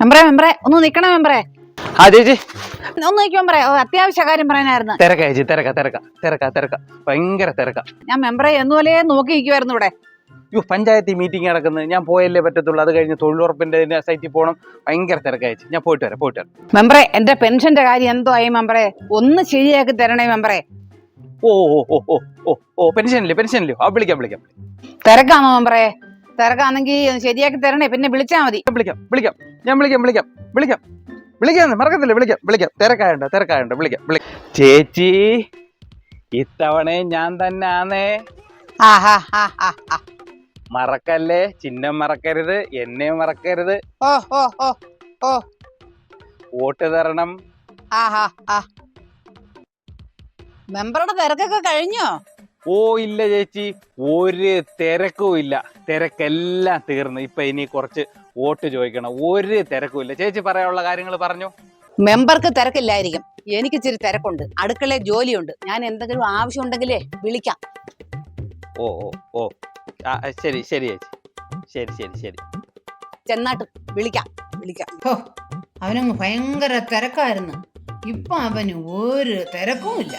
മെമ്പറേ ഒന്ന് നിക്കണേ മെമ്പറേ. ആ ചേച്ചി ഒന്ന് നിൽക്കും മെമ്പറേ, അത്യാവശ്യ കാര്യം പറയാനായിരുന്നു. തിരക്കാ ചേച്ചി, തിരക്ക ഭയങ്കര തിരക്ക. ഞാൻ മെമ്പറെ എന്നുപോലെ നോക്കി നിൽക്കുമായിരുന്നു ഇവിടെ. പഞ്ചായത്ത് മീറ്റിംഗ് നടക്കുന്നത്, ഞാൻ പോയല്ലേ പറ്റത്തുള്ളൂ. അത് കഴിഞ്ഞ് തൊഴിലുറപ്പിന്റെ സൈറ്റിൽ പോകണം. ഭയങ്കര തിരക്കാ ചേച്ചി, ഞാൻ പോയിട്ട് വരാം. മെമ്പറെ എന്റെ പെൻഷന്റെ കാര്യം എന്തോ ആയി മെമ്പറെ, ഒന്ന് ശരിയാക്കി തരണേ മെമ്പറെ. പെൻഷനില്ലേ വിളിക്കാം. തിരക്കാണോ മെമ്പറെ? തിരക്കാണെങ്കിൽ ശരിയാക്കി തരണേ, പിന്നെ വിളിച്ചാ മതി. ഞാൻ വിളിക്കാം മറക്കത്തില്ല. വിളിക്കാം തിരക്കായണ്ട വിളിക്കാം. ചേച്ചി ഇത്തവണ ഞാൻ തന്നെ ആന്നേ. മറക്കല്ലേ, ചിഹ്നം മറക്കരുത്, എന്നെ മറക്കരുത്. വോട്ട് തരണം. മെമ്പറുടെ തിരക്കൊക്കെ കഴിഞ്ഞോ? ഇല്ല ചേച്ചി, ഒരു തിരക്കും ഇല്ല. തിരക്കെല്ലാം തീർന്നു. ഇപ്പൊ ഇനി കുറച്ച് വോട്ട് ചോദിക്കണം. ഒരു തിരക്കും ഇല്ല. ചേച്ചി പറയാനുള്ള കാര്യങ്ങൾ പറഞ്ഞു. മെമ്പർക്ക് തിരക്കില്ലായിരിക്കും, എനിക്ക് ഇച്ചിരി തിരക്കുണ്ട്. അടുക്കളയിൽ ജോലിയുണ്ട്. ഞാൻ എന്തെങ്കിലും ആവശ്യം ഉണ്ടെങ്കിലേ വിളിക്കാം. ശരി ചേച്ചി, ശരി. ചെന്നാട്ട് വിളിക്കാം. അവനങ്ങ് ഭയങ്കര തിരക്കായിരുന്നു. ഇപ്പൊ അവന് ഒരു തിരക്കും ഇല്ല.